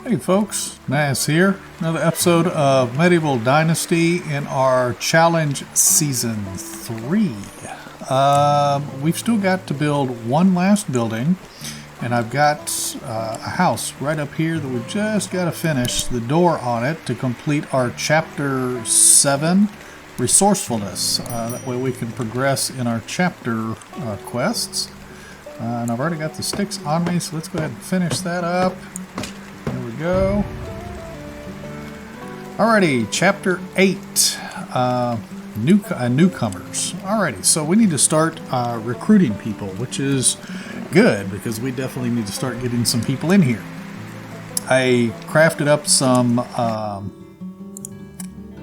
Hey folks, Nas here. Another episode of Medieval Dynasty in our challenge season 3. We've still got to build one last building, and I've got a house right up here that we've just got to finish the door on it to complete our chapter 7 resourcefulness. That way we can progress in our chapter quests. And I've already got the sticks on me, so let's go ahead and finish that up. There we go. Alrighty, chapter 8, newcomers. Alrighty, so we need to start recruiting people, which is good because we definitely need to start getting some people in here. I crafted up some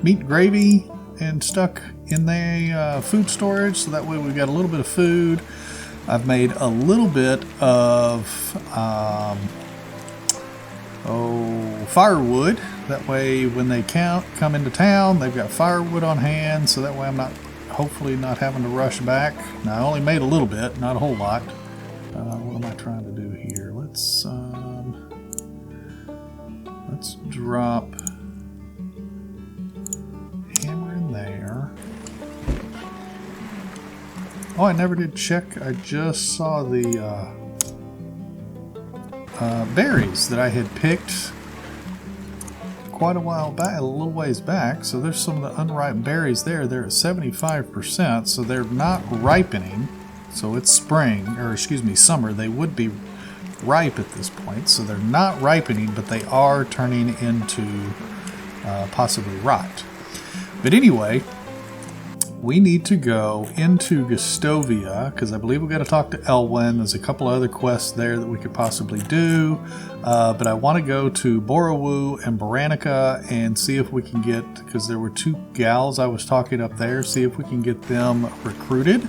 meat gravy and stuck in the food storage, so that way we've got a little bit of food. I've made a little bit of firewood. That way when they come into town, they've got firewood on hand, so that way I'm hopefully not having to rush back. Now I only made a little bit, not a whole lot. What am I trying to do here? Let's drop hammer in there. Oh, I never did check. I just saw the berries that I had picked quite a while back, a little ways back. So there's some of the unripe berries there. They're at 75%, so they're not ripening. So it's spring, or excuse me, summer. They would be ripe at this point. So they're not ripening, but they are turning into possibly rot. But anyway, we need to go into Gustovia, because I believe we've got to talk to Elwyn. There's a couple other quests there that we could possibly do. But I want to go to Borowu and Baranica and see if we can get, because there were two gals I was talking up there, see if we can get them recruited.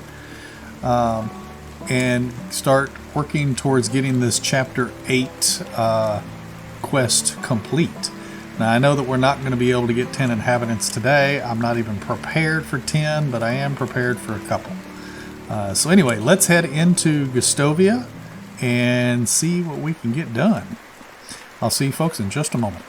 And start working towards getting this chapter 8 quest complete. Now, I know that we're not going to be able to get 10 inhabitants today. I'm not even prepared for 10, but I am prepared for a couple. So anyway, let's head into Gustovia and see what we can get done. I'll see you folks in just a moment.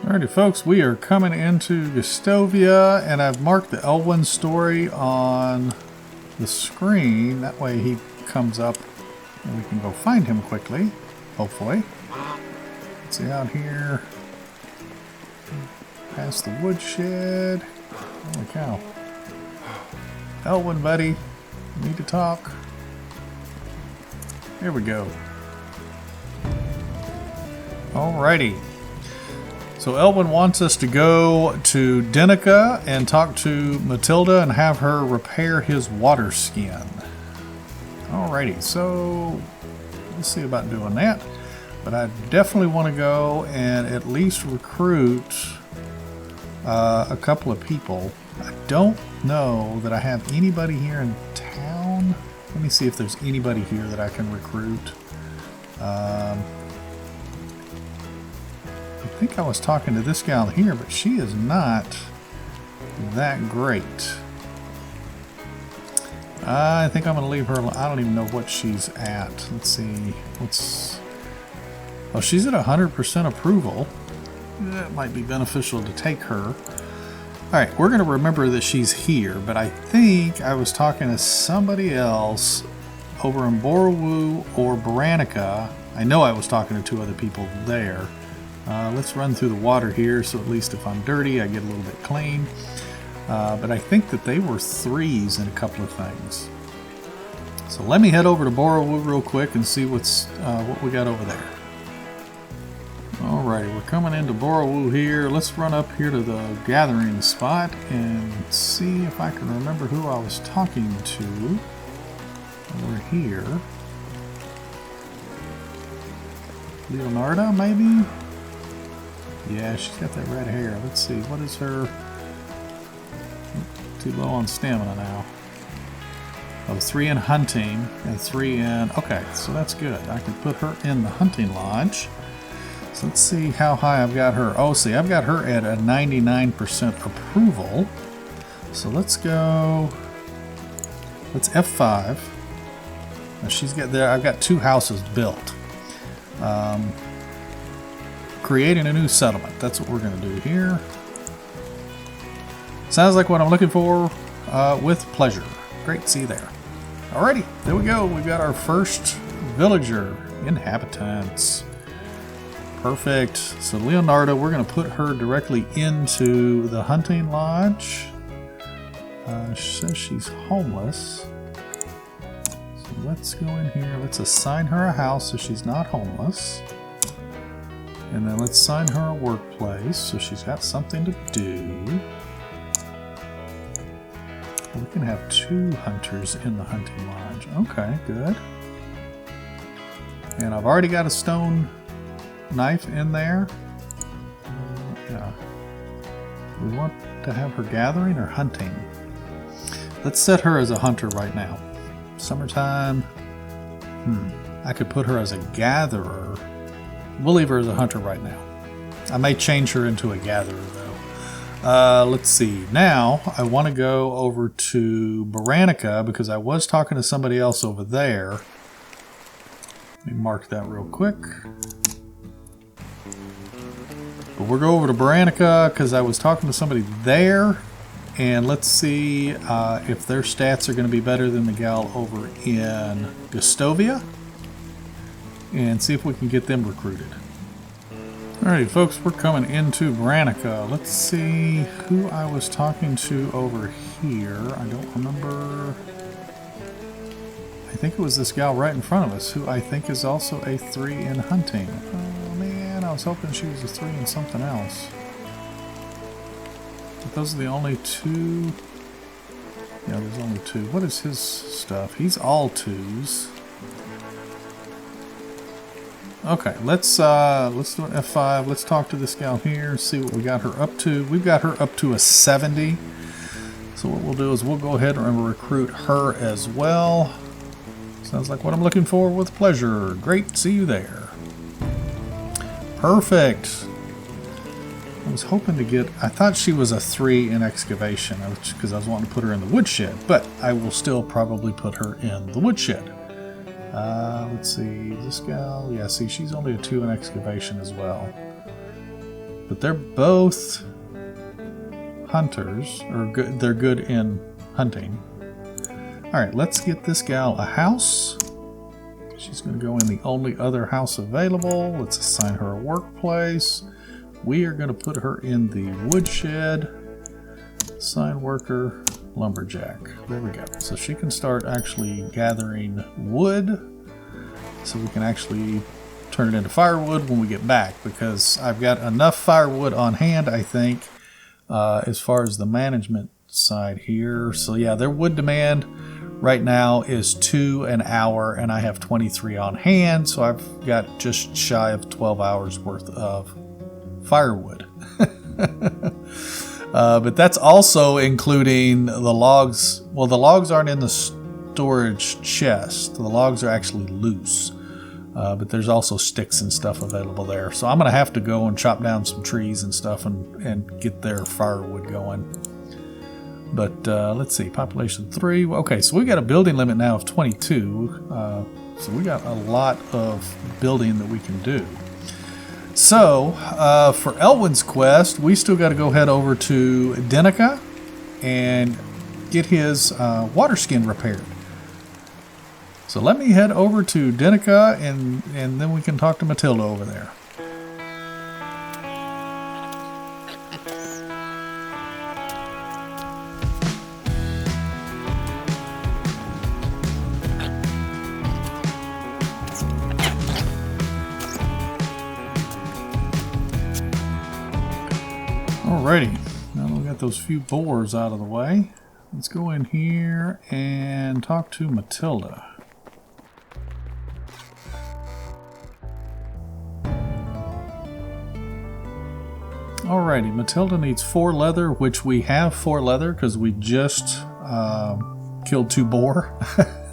Alrighty folks, we are coming into Gustovia, and I've marked the Elwyn story on the screen. That way he comes up and we can go find him quickly, hopefully. Let's see out here. Past the woodshed. Holy cow. Elwyn, buddy, need to talk. There we go. Alrighty. So Elwyn wants us to go to Denica and talk to Matilda and have her repair his water skin. Alrighty, so let's see about doing that. But I definitely want to go and at least recruit a couple of people. I don't know that I have anybody here in town. Let me see if there's anybody here that I can recruit. I think I was talking to this gal here, but she is not that great. I think I'm going to leave her alone. I don't even know what she's at. Let's see. Oh, she's at 100% approval. That might be beneficial to take her. Alright, we're going to remember that she's here, but I think I was talking to somebody else over in Borowu or Baranica. I know I was talking to two other people there. Let's run through the water here, so at least if I'm dirty, I get a little bit clean. But I think that they were 3s in a couple of things. So let me head over to Borowu real quick and see what we got over there. Alrighty, we're coming into Borowu here. Let's run up here to the gathering spot and see if I can remember who I was talking to over here. Leonarda, maybe? Yeah, she's got that red hair. Let's see, what is her... Too low on stamina now. Oh, 3 in hunting and 3 in... Okay, so that's good. I can put her in the hunting lodge. So let's see how high I've got her. Oh, see, I've got her at a 99% approval. So let's go. Let's F5. Now she's got there. I've got 2 houses built. Creating a new settlement. That's what we're going to do here. Sounds like what I'm looking for. With pleasure. Great, see you there. Alrighty, there we go. We've got our first villager. Inhabitants. Perfect. So Leonardo, we're going to put her directly into the hunting lodge. She says she's homeless. So let's go in here. Let's assign her a house so she's not homeless. And then let's assign her a workplace so she's got something to do. We can have 2 hunters in the hunting lodge. Okay, good. And I've already got a stone knife in there. Yeah. We want to have her gathering or hunting. Let's set her as a hunter right now. Summertime. I could put her as a gatherer. We'll leave her as a hunter right now. I may change her into a gatherer though. Let's see. Now I want to go over to Baranica because I was talking to somebody else over there. Let me mark that real quick. But we'll go over to Baranica because I was talking to somebody there. And let's see if their stats are going to be better than the gal over in Gustovia. And see if we can get them recruited. Alrighty, folks, we're coming into Baranica. Let's see who I was talking to over here. I don't remember. I think it was this gal right in front of us, who I think is also a 3 in hunting. Oh man, I was hoping she was a 3 in something else. But those are the only 2. Yeah, there's only 2. What is his stuff? He's all 2s. Okay, let's do an F5. Let's talk to this gal here, see what we got her up to. We've got her up to a 70. So what we'll do is we'll go ahead and recruit her as well. Sounds like what I'm looking for with pleasure. Great, see you there. Perfect. I was hoping to get, I thought she was a 3 in excavation because I was wanting to put her in the woodshed, but I will still probably put her in the woodshed. Let's see, this gal, yeah, see, she's only a 2 in excavation as well. But they're both hunters, or good, they're good in hunting. Alright, let's get this gal a house. She's going to go in the only other house available. Let's assign her a workplace. We are going to put her in the woodshed. Assign worker, lumberjack. There we go. So she can start actually gathering wood. So we can actually turn it into firewood when we get back. Because I've got enough firewood on hand, I think, as far as the management side here. So yeah, their wood demand right now is 2 an hour, and I have 23 on hand. So I've got just shy of 12 hours worth of firewood. But that's also including the logs. Well, the logs aren't in the storage chest. The logs are actually loose. But there's also sticks and stuff available there. So I'm going to have to go and chop down some trees and stuff and get their firewood going. But let's see, population 3. Okay, so we got a building limit now of 22. So we got a lot of building that we can do. So, for Elwin's quest, we still got to go head over to Denica and get his waterskin repaired. So let me head over to Denica and then we can talk to Matilda over there. Alrighty, now that we got those few boars out of the way, let's go in here and talk to Matilda. Alrighty, Matilda needs 4 leather, which we have 4 leather because we just killed 2 boar.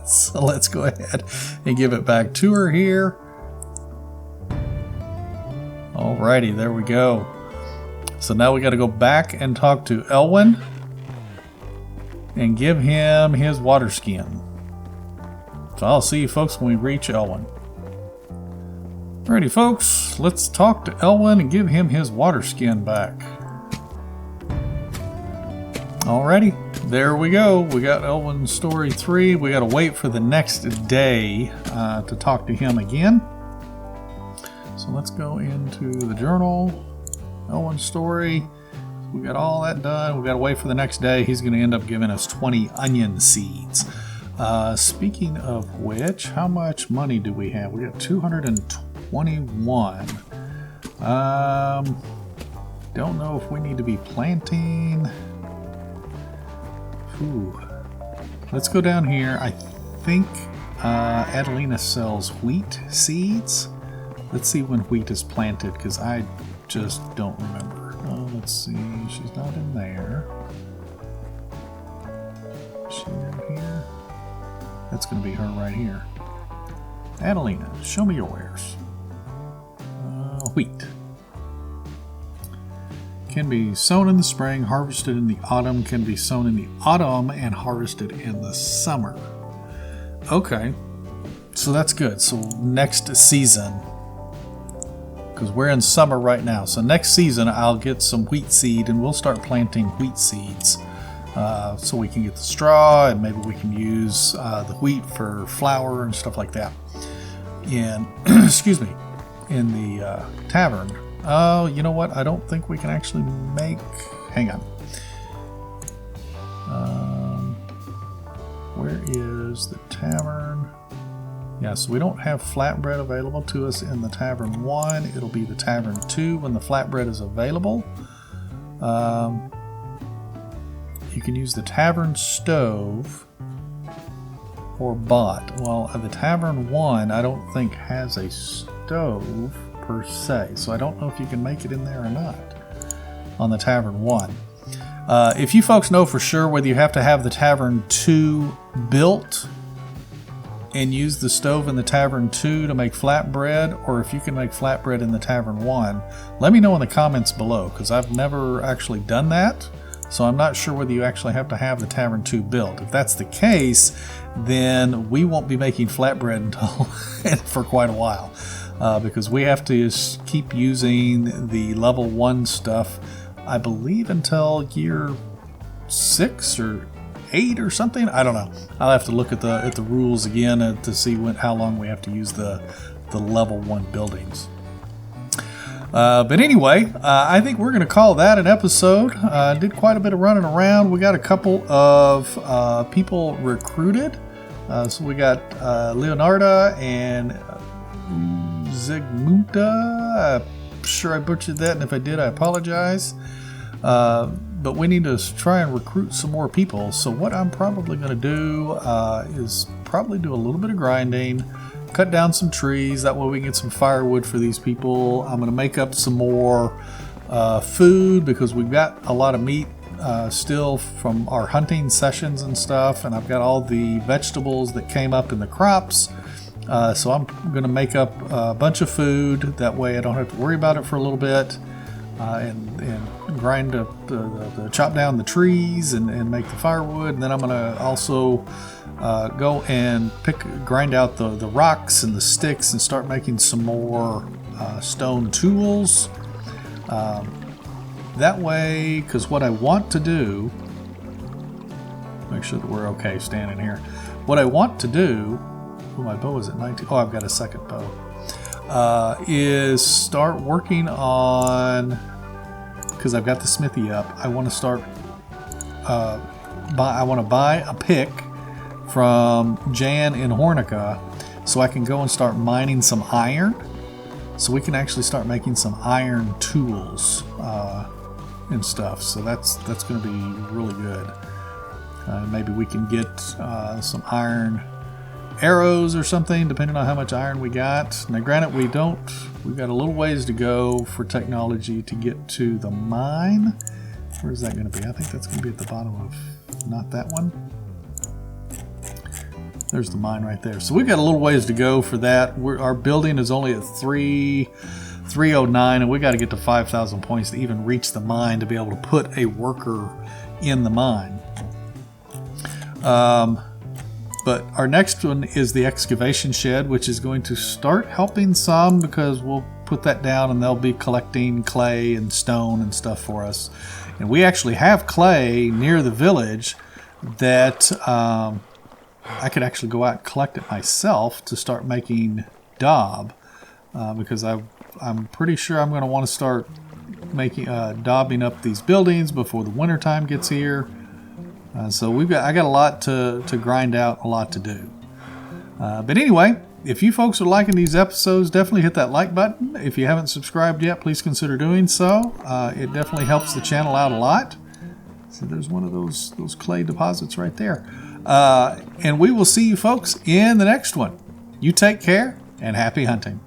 So let's go ahead and give it back to her here. Alrighty, there we go. So now we got to go back and talk to Elwin and give him his water skin. So I'll see you folks when we reach Elwin. Alrighty folks, let's talk to Elwin and give him his water skin back. Alrighty, there we go. We got Elwin's story 3. We got to wait for the next day to talk to him again. So let's go into the journal. Elwin's story. We got all that done. We got to wait for the next day. He's going to end up giving us 20 onion seeds. Speaking of which, how much money do we have? We got 221. Don't know if we need to be planting. Ooh. Let's go down here. I think Adelina sells wheat seeds. Let's see when wheat is planted, because I just don't remember. Let's see. She's not in there. Is she in here? That's going to be her right here. Adelina, show me your wares. Wheat. Can be sown in the spring, harvested in the autumn, can be sown in the autumn, and harvested in the summer. Okay, so that's good. So next season, because we're in summer right now, so next season I'll get some wheat seed and we'll start planting wheat seeds so we can get the straw, and maybe we can use the wheat for flour and stuff like that. And excuse me, in the tavern. Oh, you know what? I don't think we can actually make... Hang on. Where is the tavern? Yeah, so we don't have flatbread available to us in the Tavern 1. It'll be the Tavern 2 when the flatbread is available. You can use the Tavern stove or bot. Well, the Tavern 1 I don't think has a stove per se, so I don't know if you can make it in there or not on the Tavern 1. If you folks know for sure whether you have to have the Tavern 2 built and use the stove in the Tavern 2 to make flatbread, or if you can make flatbread in the Tavern 1, let me know in the comments below, because I've never actually done that, so I'm not sure whether you actually have to have the Tavern 2 built. If that's the case, then we won't be making flatbread until for quite a while. Because we have to keep using the level 1 stuff, I believe, until year 6 or 8 or something. I don't know. I'll have to look at the rules again to see how long we have to use the level 1 buildings. But anyway, I think we're going to call that an episode. Did quite a bit of running around. We got a couple of people recruited. So we got Leonarda and Zigmunta. I'm sure I butchered that, and if I did, I apologize. But we need to try and recruit some more people. So what I'm probably going to do is probably do a little bit of grinding, cut down some trees. That way we can get some firewood for these people. I'm going to make up some more food, because we've got a lot of meat still from our hunting sessions and stuff. And I've got all the vegetables that came up in the crops. So I'm going to make up a bunch of food. That way I don't have to worry about it for a little bit. And grind up chop down the trees and make the firewood. And then I'm going to also go and grind out the rocks and the sticks and start making some more stone tools. That way, because what I want to do, make sure that we're okay standing here. What I want to do, my bow is at 19. Oh, I've got a second bow. Is start working on, because I've got the smithy up. I want to start. I want to buy a pick from Jan in Hornica, so I can go and start mining some iron, so we can actually start making some iron tools and stuff. So that's going to be really good. Maybe we can get some iron arrows or something, depending on how much iron we got. Now granted, we've got a little ways to go for technology to get to the mine. Where's that going to be? I think that's going to be at the bottom of, not that one. There's the mine right there. So we've got a little ways to go for that. Our building is only at 3 309, and we got to get to 5,000 points to even reach the mine to be able to put a worker in the mine. But our next one is the excavation shed, which is going to start helping some because we'll put that down and they'll be collecting clay and stone and stuff for us. And we actually have clay near the village that I could actually go out and collect it myself to start making daub, because I'm pretty sure I'm going to want to start making daubing up these buildings before the winter time gets here. So I got a lot to grind out, a lot to do. But anyway, if you folks are liking these episodes, definitely hit that like button. If you haven't subscribed yet, please consider doing so. It definitely helps the channel out a lot. So there's one of those clay deposits right there. And we will see you folks in the next one. You take care and happy hunting.